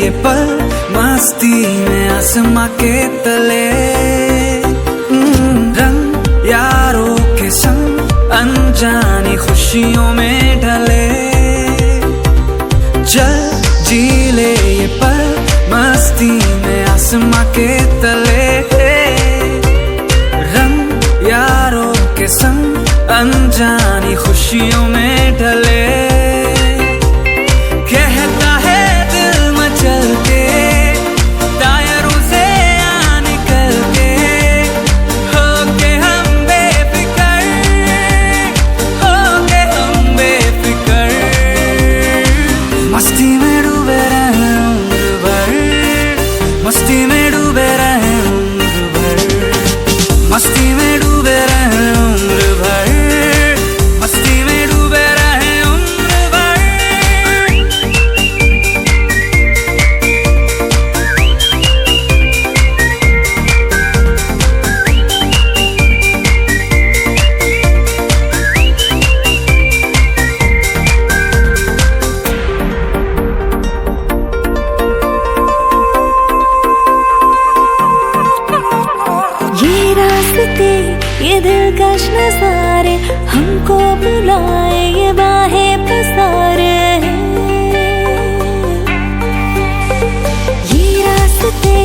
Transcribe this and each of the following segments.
ये पल मस्ती में आसमां के तले, रंग यारों के संग अनजानी खुशियों में ढले। चल जी ले ये पल मस्ती में आसमां के तले, रंग यारों के संग अनजानी खुशियों में ढले। कहता है दिल मचल के टायरों से आ निकल के, होके हम बेफिकर, होके हम बेफिकर। मस्ती में डूबे रहे उम्र भर, मस्ती में डूबे रहे उम्र भर, मस्ती में डूबे रहे उम्र भर, मस्ती में डूबे रहे उम्र भर। ये रास्ते ये दिलकश नज़ारे हमको बुलाए, ये बाहें पसारे। ये रास्ते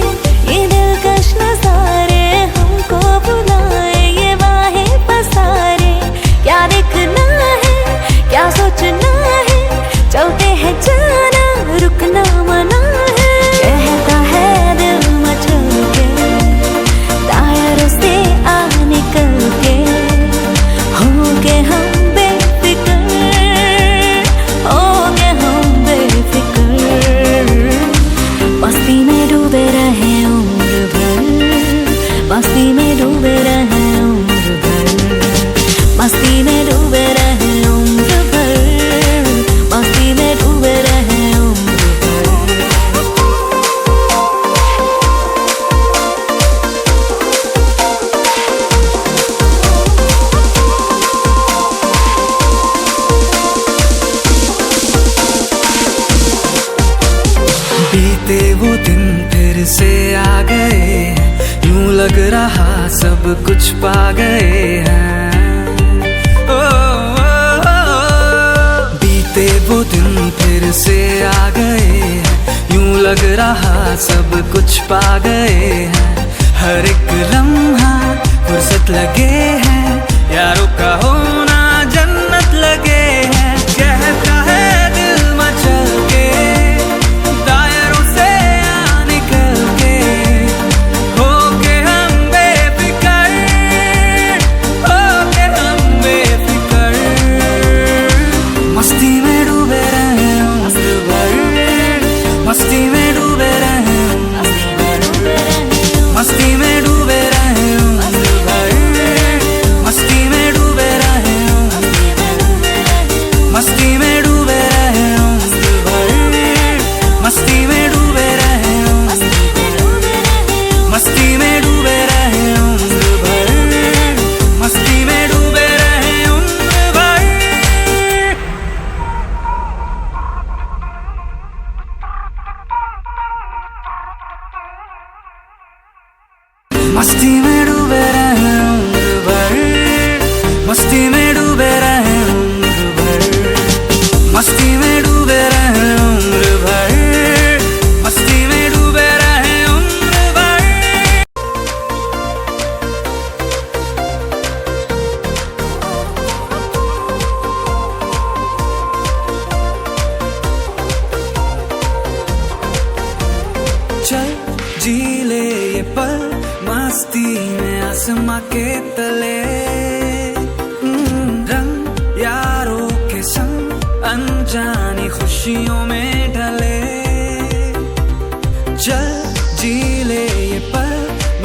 ये दिलकश नज़ारे हमको बुलाए, ये बाहें पसारे। क्या देखना है क्या सोचना है, चलते हैं जाना रुकना मना है। कहता है दिल मचल के टायरों से आ निकल के, होके हम बेफिकर, होके हम बेफिकर। मस्ती में डूबे रहे उम्र भर, मस्ती में डूबे रहे उम्र भर, मस्ती में डूबे रहे उम्र भर, मस्ती में डूबे रहे उम्र भर। बीते वो दिन फिर से आ गए, यूं लग रहा सब कुछ पा गए हैं। ओ, बीते वो दिन फिर से आ गए, यूं लग रहा सब कुछ पा गए हैं। हर एक लम्हा फुर्सत लगे हैं, यारों का होना जन्नत लगे हैं। कहता है दिल मचल के टायरों से आ निकल के, होके हम बेफिकर, होके हम बेफिकर। मस्ती में डूबे रहे उम्र भर, मस्ती में डूबे रहे उम्र भर, मस्ती में डूबे रहे उम्र भर, मस्ती में डूबे रहे उम्र भर, मस्ती में डूबे रहे उम्र भर, मस्ती में डूबे रहे उम्र भर, मस्ती में डूबे रहे उम्र भर, मस्ती में डूबे रहे उम्र भर। मस्ती में डूबे रहे उम्र भर, मस्ती में डूबे रहे उम्र भर, मस्ती में डूबे रहे उम्र भर, मस्ती में डूबे रहे उम्र भर। चल जी ले ये पल मस्ती में आसमां के तले, रंग यारों के संग अनजानी खुशियों में ढले। चल जी ले ये पल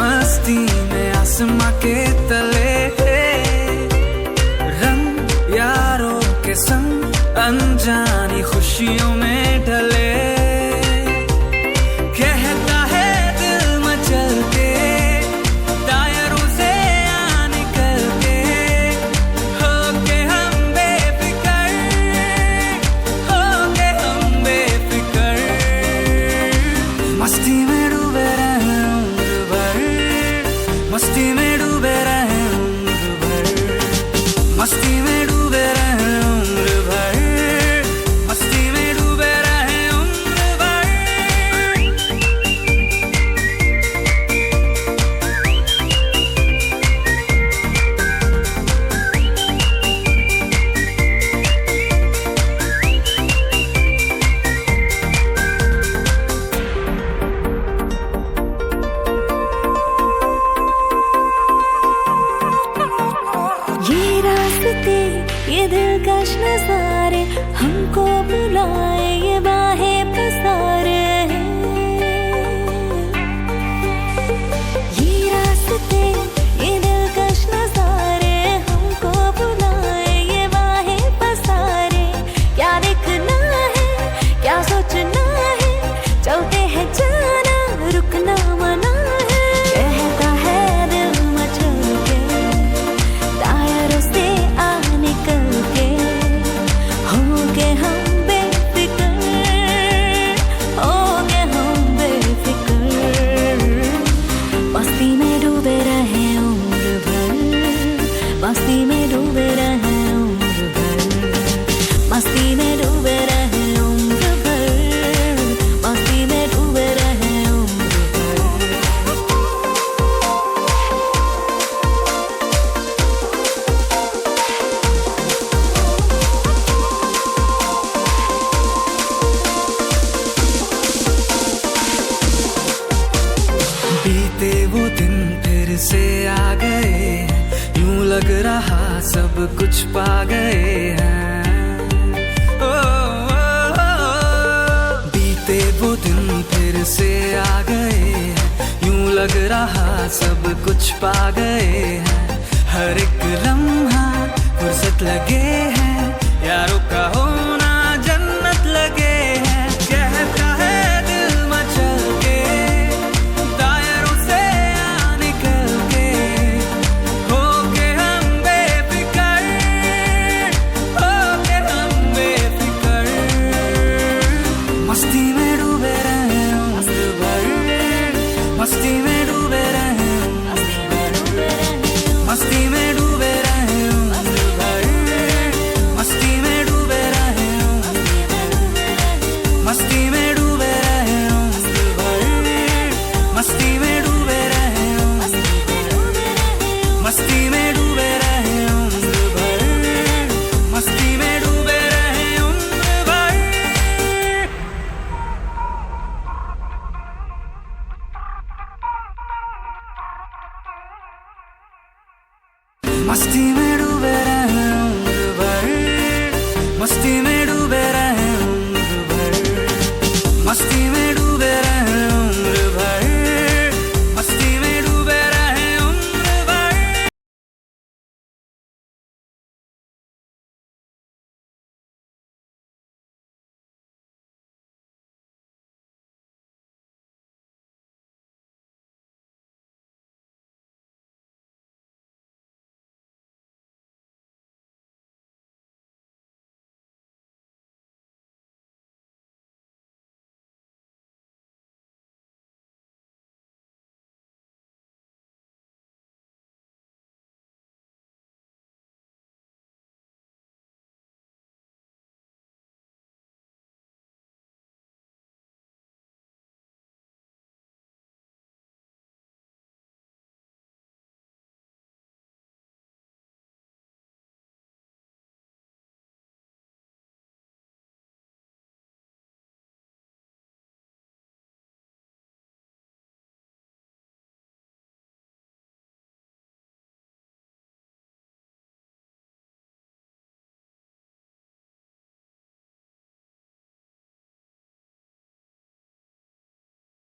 मस्ती में आसमां के तले, रंग यारों के संग अनजानी खुशियों में ढले। कहता है दिल मचल के टायरों से आ निकल के, होके हम बेफिकर, होके हम बेफिकर। ये दिलकश नजारे हमको बुलाए, ये बाहें पसारे ये रास्ते, ये दिलकश नजारे हमको बुलाए, ये बाहें पसारे। क्या देखना है, क्या सोचना है, चलते हैं जाना, रुकना मना है। कहता है दिल मचल के, दायरों से आ निकल के, होंगे हम बेफिक्र, होंगे हम बेफिक्र। मस्ती में डूबे रहे उम्र भर, मस्ती में डूबे रहे उम्र भर, मस्ती में डूबे रहे उम्र भर, मस्ती में डूबे रहे उम्र भर। बीते वो दिन फिर से आ गए, यूं लग रहा सब कुछ पा गए हैं। ओ, ओ, ओ, बीते वो दिन फिर से आ गए, यूं लग रहा सब कुछ पा गए हैं। हर एक लम्हा फुर्सत लगे हैं, यारों का होना जन्नत लगे हैं। कहता है दिल मचल के, दायरों से आ निकल के, होके हम बेफिक्र, होके हम बेफिक्र। मस्ती में डूबे रहे उम्र भर, मस्ती में डूबे रहे उम्र भर, मस्ती में डूबे रहे उम्र भर, मस्ती में डूबे रहे उम्र भर, मस्ती में डूबे रहे उम्र भर, मस्ती में डूबे रहे उम्र भर, मस्ती में डूबे रहे उम्र भर, मस्ती में डूबे रहे उम्र भर। मस्ती में डूबे रहे उम्र भर, मस्ती में